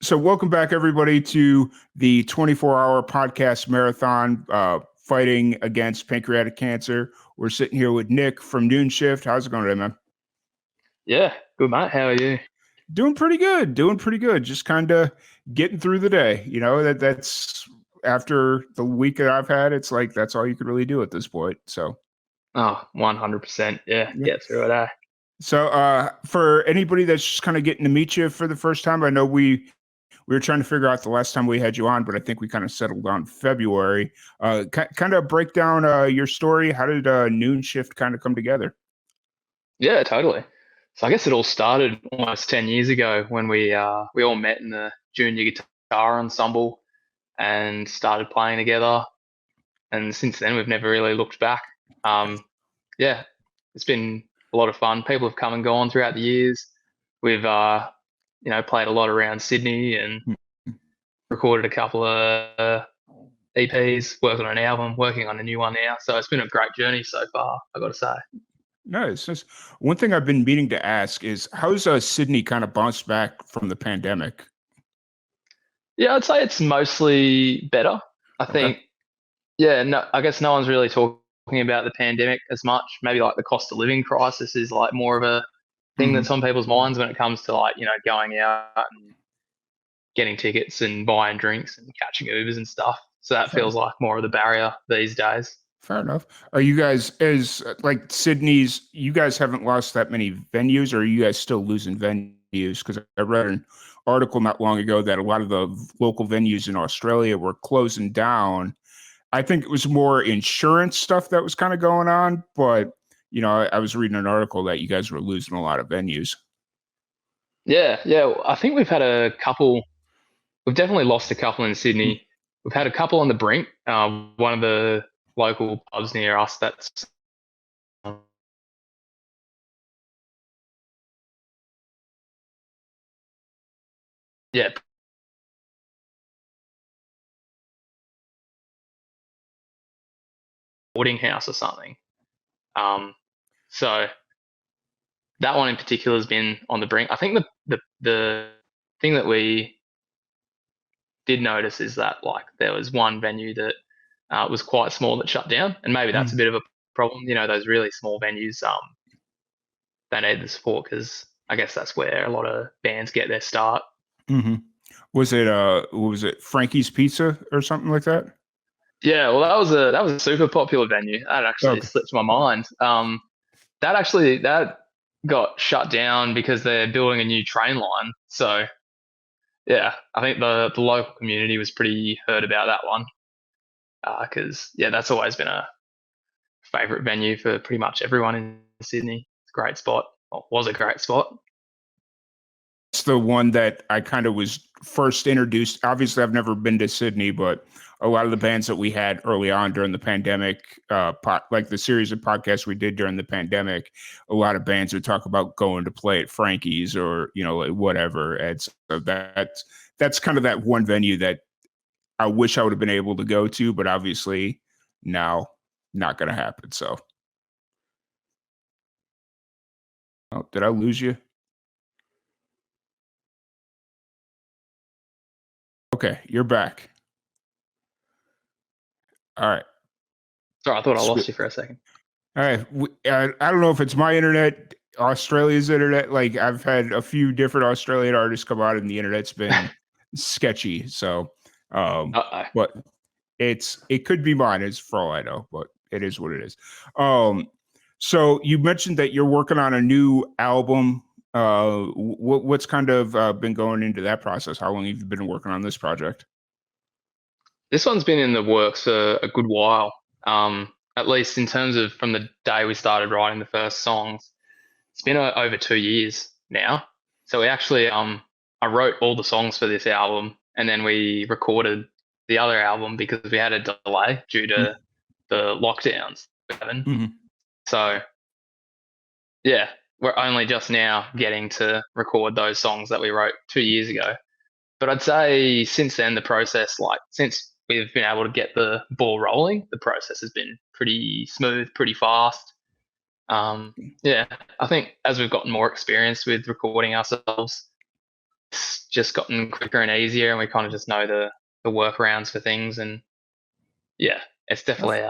So welcome back, everybody, to the 24-hour podcast marathon fighting against pancreatic cancer. We're sitting here with Nick from Noon Shift. How's it going today, man? Yeah, good mate. How are you? Doing pretty good. Doing pretty good. Just kind of getting through the day. You know, that's after the week that I've had, it's like that's all you can really do at this point. So, Oh, 100%. Yeah, yeah. get through it, eh? So, for anybody that's just kind of getting to meet you for the first time, I know we were trying to figure out the last time we had you on, but I think we kind of settled on February. Kind of break down your story. How did Noon Shift kind of come together? Yeah, totally. So I guess it all started almost 10 years ago when we all met in the junior guitar ensemble and started playing together. And since then, we've never really looked back. Um, yeah, it's been a lot of fun. People have come and gone throughout the years. We've played a lot around Sydney and recorded a couple of EPs, worked on an album, working on a new one now. So it's been a great journey so far, I got to say. Nice. One thing I've been meaning to ask is how's Sydney kind of bounced back from the pandemic? Yeah, I'd say it's mostly better. I Okay. think, yeah, no, I guess no one's really talking about the pandemic as much. Maybe like the cost of living crisis is like more of a thing Hmm. that's on people's minds when it comes to like, going out and getting tickets and buying drinks and catching Ubers and stuff. So that Fair, feels like more of the barrier these days. fair enough. Are you guys as like Sydney's? You guys haven't lost that many venues, or are you guys still losing venues? Because I read an article not long ago that a lot of the local venues in Australia were closing down. I think it was more insurance stuff that was kind of going on, but I was reading an article that you guys were losing a lot of venues. Yeah, yeah. I think we've had a couple. We've definitely lost a couple in Hmm. Sydney. We've had a couple on the brink. One of the local pubs near us that's yeah, boarding house or something. Um, so that one in particular has been on the brink. I think the thing that we did notice is that like there was one venue that was quite small that shut down, and maybe that's a Hmm. bit of a problem. Those really small venues, they need the support because I guess that's where a lot of bands get their start. Hmm. What was it, Frankie's Pizza or something like that? Yeah, well, that was a super popular venue. That actually Okay. slipped my mind. That got shut down because they're building a new train line. So yeah, I think the local community was pretty hurt about that one because yeah, that's always been a favorite venue for pretty much everyone in Sydney. It's a great spot. Well, was a great spot. It's the one that I kind of was first introduced. Obviously, I've never been to Sydney, but a lot of the bands that we had early on during the pandemic, like the series of podcasts we did during the pandemic, a lot of bands would talk about going to play at Frankie's or like whatever. And so that's kind of that one venue that I wish I would have been able to go to, but obviously now not going to happen. So, oh, did I lose you? Okay, you're back. All right. Sorry, I thought I Sweet. lost you for a second. All right. I don't know if it's my internet, Australia's internet. Like I've had a few different Australian artists come out, and the internet's been sketchy. So, Uh-oh. but it could be mine, as for all I know. But it is what it is. Um, so you mentioned that you're working on a new album. What's kind of been going into that process? How long have you been working on this project? This one's been in the works for a good while. At least in terms of from the day we started writing the first songs, it's been over 2 years now. So we actually, I wrote all the songs for this album, and then we recorded the other album because we had a delay due to the lockdowns. Mm-hmm. So yeah, we're only just now getting to record those songs that we wrote 2 years ago. But I'd say since then, the process, like since we've been able to get the ball rolling, the process has been pretty smooth, pretty fast. Um, yeah, I think as we've gotten more experience with recording ourselves, it's just gotten quicker and easier, and we kind of just know the workarounds for things. And yeah, it's definitely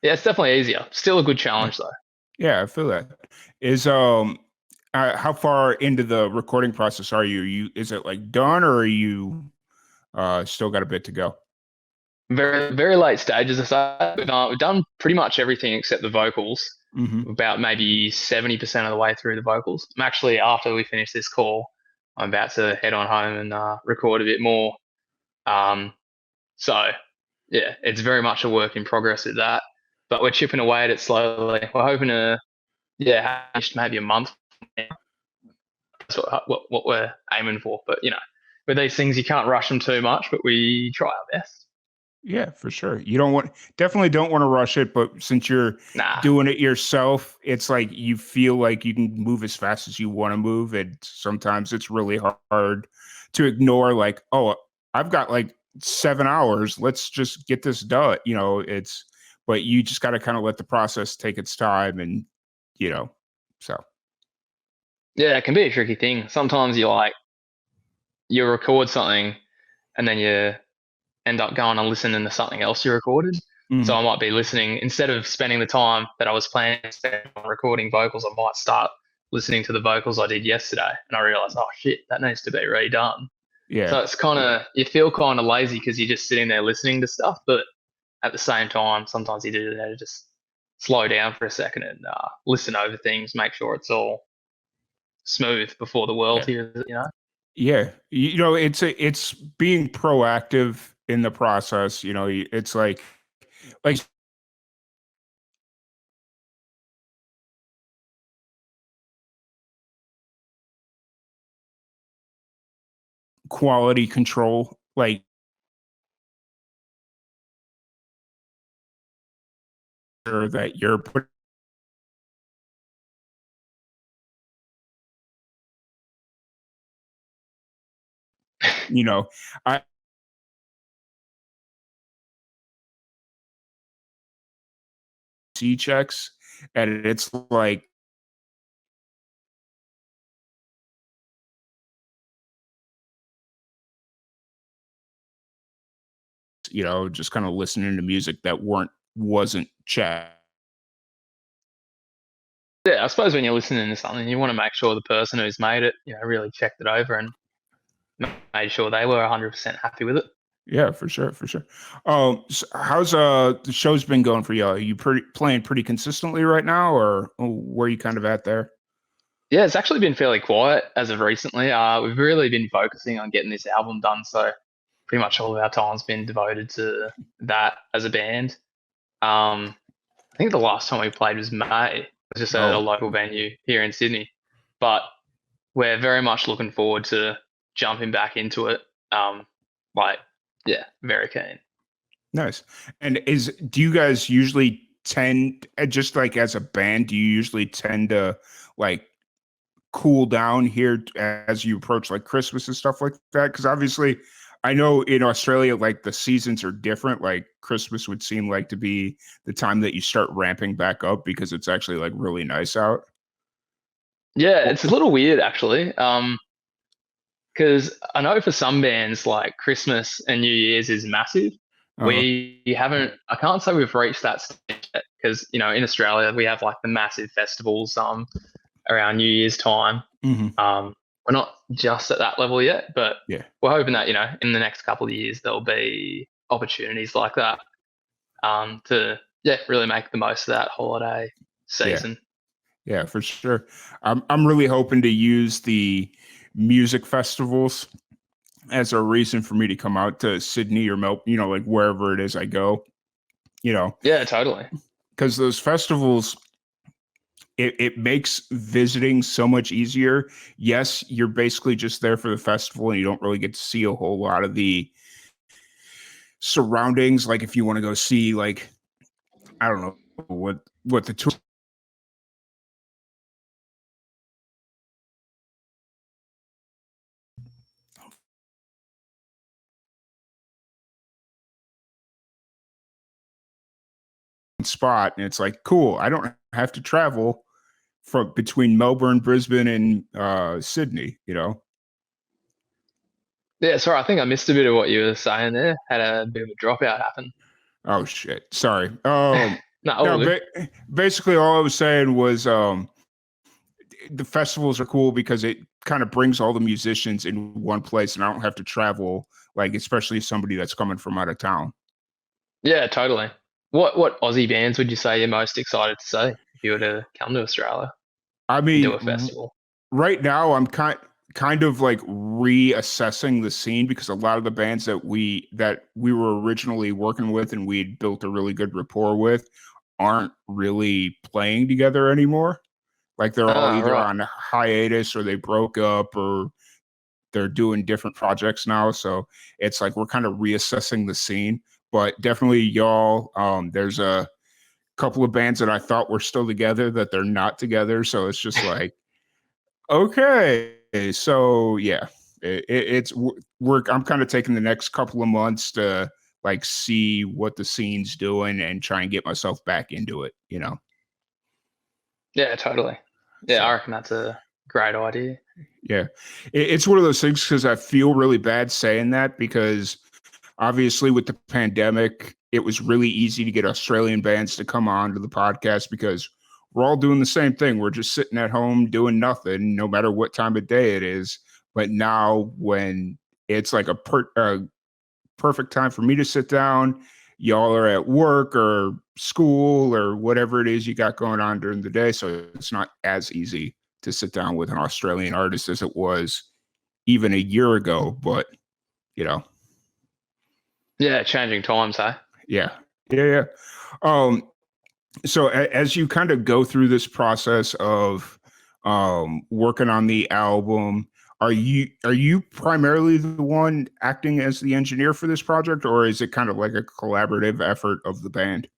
it's definitely easier. Still a good Yeah, challenge though. yeah, I feel that. Is how far into the recording process are you? Is it like done, or are you still got a bit to go? Very very late stages. I say we've done pretty much everything except the vocals. Mm-hmm. About maybe 70% of the way through the vocals. I'm actually, after we finish this call, I'm about to head on home and record a bit more. Um, so yeah, it's very much a work in progress with that, but we're chipping away at it slowly. We're hoping to have maybe a month. That's what we're aiming for. But with these things, you can't rush them too much, but we try our best. Yeah, for sure. You definitely don't want to rush it, but since you're Nah, doing it yourself, it's like you feel like you can move as fast as you want to move. And sometimes it's really hard to ignore, like, oh, I've got like 7 hours. Let's just get this done. But you just got to kind of let the process take its time and, you know, so yeah, it can be a tricky thing. Sometimes you record something and then you end up going and listening to something else you recorded. So mhm. I might be listening, instead of spending the time that I was planning to spend on recording vocals, I might start listening to the vocals I did yesterday. And I realize, oh shit, that needs to be redone. Yeah. So it's kind of, you feel kind of lazy because you're just sitting there listening to stuff. But at the same time, sometimes you do that to just slow down for a second and listen over things, make sure it's all smooth before the world Yeah. hears it, Yeah. It's being proactive in the process. It's like quality control, like sure that you're putting you know I see checks, and it's like just kind of listening to music that wasn't checked. Yeah, I suppose when you're listening to something, you want to make sure the person who's made it, really checked it over and made sure they were 100% happy with it. Yeah, for sure, for sure. How's the show's been going for you? Are you playing pretty consistently right now, or where are you kind of at there? Yeah, it's actually been fairly quiet as of recently. We've really been focusing on getting this album done, so pretty much all of our time's been devoted to that as a band. Um, I think the last time we played was May. It was just at a Oh, local venue here in Sydney, but we're very much looking forward to jumping back into it. Like, yeah, very keen. nice. And do you guys usually tend, just like as a band, do you usually tend to like cool down here as you approach like Christmas and stuff like that? Because obviously, I know in Australia, like the seasons are different. Like Christmas would seem like to be the time that you start ramping back up because it's actually like really nice out. Yeah, Oh, it's a little weird actually. Because I know for some bands, like Christmas and New Year's is massive. uh-huh. I can't say we've reached that stage yet because, in Australia, we have like the massive festivals around New Year's time. Hmm. We're not just at that level yet, but Yeah, we're hoping that, in the next couple of years, there'll be opportunities like that to, yeah, really make the most of that holiday yeah, season. yeah, for sure. I'm really hoping to use the music festivals as a reason for me to come out to Sydney or Melbourne, like wherever it is I go, you know, Yeah, totally. because those festivals, it makes visiting so much easier. Yes, you're basically just there for the festival and you don't really get to see a whole lot of the surroundings. Like if you want to go see like, I don't know what the tour spot, and it's like cool. I don't have to travel from between Melbourne, Brisbane, and Sydney. Yeah, sorry, I think I missed a bit of what you were saying there. Had a bit of a dropout happen. Oh shit. Sorry. No, No, all good. basically all I was saying was the festivals are cool because it kind of brings all the musicians in one place and I don't have to travel, like especially somebody that's coming from out of town. Yeah, totally. What Aussie bands would you say you're most excited to see if you were to come to Australia I and do mean, a festival? right now I'm kind of like reassessing the scene because a lot of the bands that we were originally working with and we'd built a really good rapport with aren't really playing together anymore. Like they're all Ah, either right. on hiatus or they broke up or they're doing different projects now. So it's like we're kind of reassessing the scene. But definitely y'all, there's a couple of bands that I thought were still together that they're not together. So it's just like, okay. So yeah, it's work. I'm kind of taking the next couple of months to like see what the scene's doing and try and get myself back into it. Yeah, totally. Yeah, I So reckon that's a great idea. yeah, it's one of those things because I feel really bad saying that because obviously with the pandemic, it was really easy to get Australian bands to come on to the podcast because we're all doing the same thing. We're just sitting at home doing nothing, no matter what time of day it is. But now, when it's like a perfect time for me to sit down, y'all are at work or school or whatever it is you got going on during the day. So it's not as easy to sit down with an Australian artist as it was even a year ago. But, you know, Yeah, changing times, hey? yeah. Yeah, yeah. Um, so as you kind of go through this process of working on the album, are you primarily the one acting as the engineer for this project, or is it kind of like a collaborative effort of the band?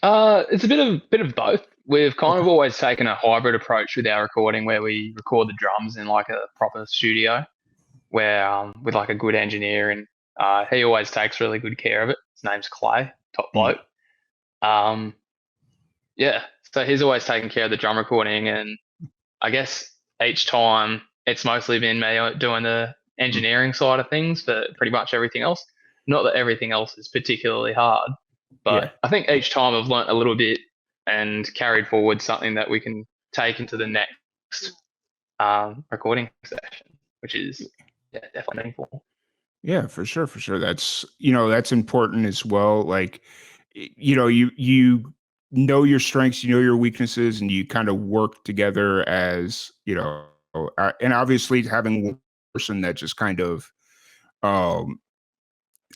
It's a bit of both. We've kind Okay. of always taken a hybrid approach with our recording, where we record the drums in like a proper studio, where with like a good engineer, and he always takes really good care of it. His name's Clay, top Mm, bloke. Um, yeah, so he's always taking care of the drum recording, and I guess each time it's mostly been me doing the mm, engineering side of things for pretty much everything else. Not that everything else is particularly hard, yeah. but I think each time I've learnt a little bit and carried forward something that we can take into the next recording session, which is yeah, definitely meaningful. Yeah, for sure, for sure. That's important as well. Like, you know your strengths, you know your weaknesses, and you kind of work together as and obviously having one person that just kind of, um,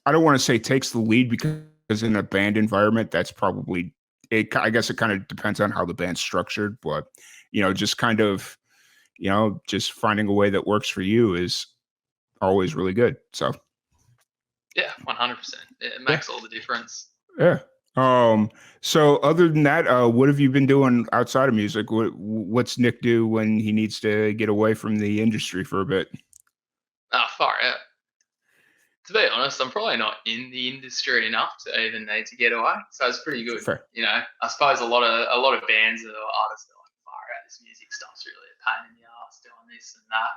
I don't want to say takes the lead because in a band environment, that's probably it. I guess it kind of depends on how the band's structured, but just kind of, just finding a way that works for you is always really good. So Yeah, 100%. It yeah. makes all the difference. Yeah. So other than that, what have you been doing outside of music? What's Nick do when he needs to get away from the industry for a bit? Ah, far out. To be honest, I'm probably not in the industry enough to even need to get away. So it's pretty good. Fair. I suppose a lot of bands or artists are like, far out, this music stuff's really a pain in the ass doing this and that.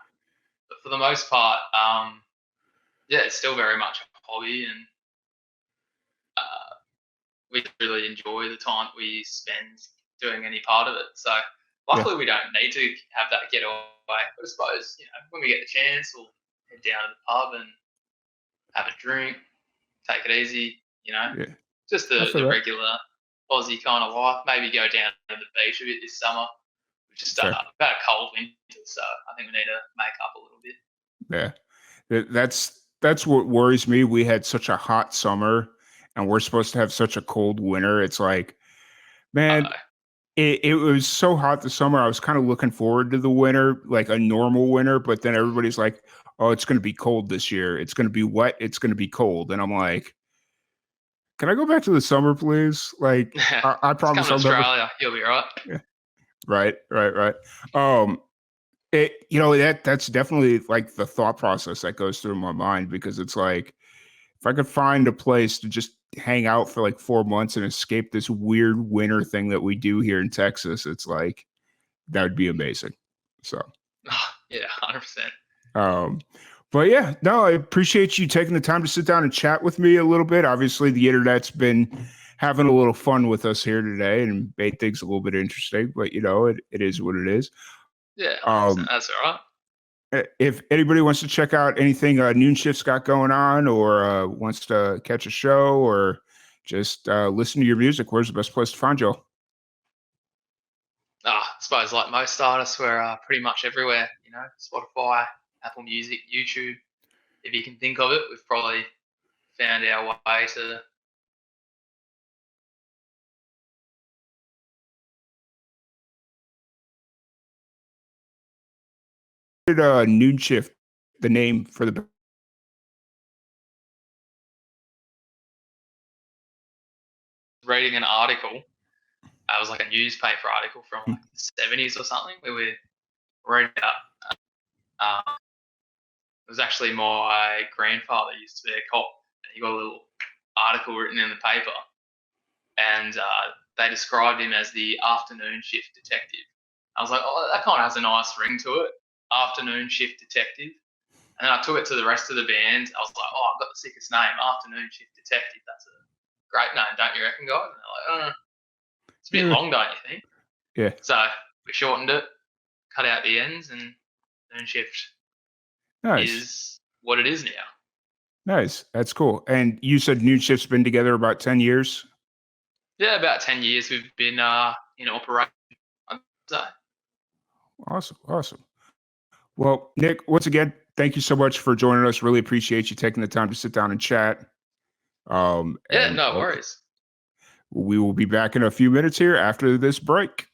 But for the most part, yeah, it's still very much a hobby, and uh, we really enjoy the time we spend doing any part of it. So Yeah. luckily, we don't need to have that get away. But I suppose when we get the chance, we'll head down to the pub and have a drink, take it easy. Yeah. Just I the feel that. regular Aussie kind of life. Maybe go down to the beach a bit this summer. We've just Fair. about a cold winter, so I think we need to make up a little bit. Yeah. That's what worries me. We had such a hot summer and we're supposed to have such a cold winter. It's like, man, Uh, it was so hot this summer. I was kind of looking forward to the winter, like a normal winter, but then everybody's like, "Oh, it's going to be cold this year. It's going to be wet. It's going to be cold." And I'm like, "Can I go back to the summer, please?" Like, I just come promise to I'll never. Australia, you'll be right. Yeah. Right, right, right. Um, that's definitely like the thought process that goes through my mind because it's like if I could find a place to just hang out for like 4 months and escape this weird winter thing that we do here in Texas, it's like that would be amazing. So, Yeah, 100%. um, But yeah, no, I appreciate you taking the time to sit down and chat with me a little bit. Obviously, the internet's been having a little fun with us here today and made things a little bit interesting, but it is what it is. Yeah, 100%. Um, That's all right. if anybody wants to check out anything Noon Shift's got going on or wants to catch a show or just listen to your music, where's the best place to find you? I suppose like most artists, we're pretty much everywhere. Spotify, Apple Music, YouTube. If you can think of it, we've probably found our way to. Did Noon Shift the name for the Reading an article. It was like a newspaper article from like the 70s or something where we read about. It was actually my grandfather used to be a cop, and he got a little article written in the paper, and they described him as the afternoon shift detective. I was like, oh, that kind of has a nice ring to it, afternoon shift detective. And then I took it to the rest of the band. I was like, oh, I've got the sickest name, afternoon shift detective. That's a great name, don't you reckon, guys? And they're like, it's a bit long, don't you think? Yeah. So we shortened it, cut out the ends, and noon shift Nice. is what it is now. Nice. That's cool. And you said Noon Shift's been together about 10 years? Yeah, about 10 years we've been in operation. So. Awesome. Awesome. Well, Nick, once again, thank you so much for joining us. Really appreciate you taking the time to sit down and chat. Yeah, And no worries. we will be back in a few minutes here after this break.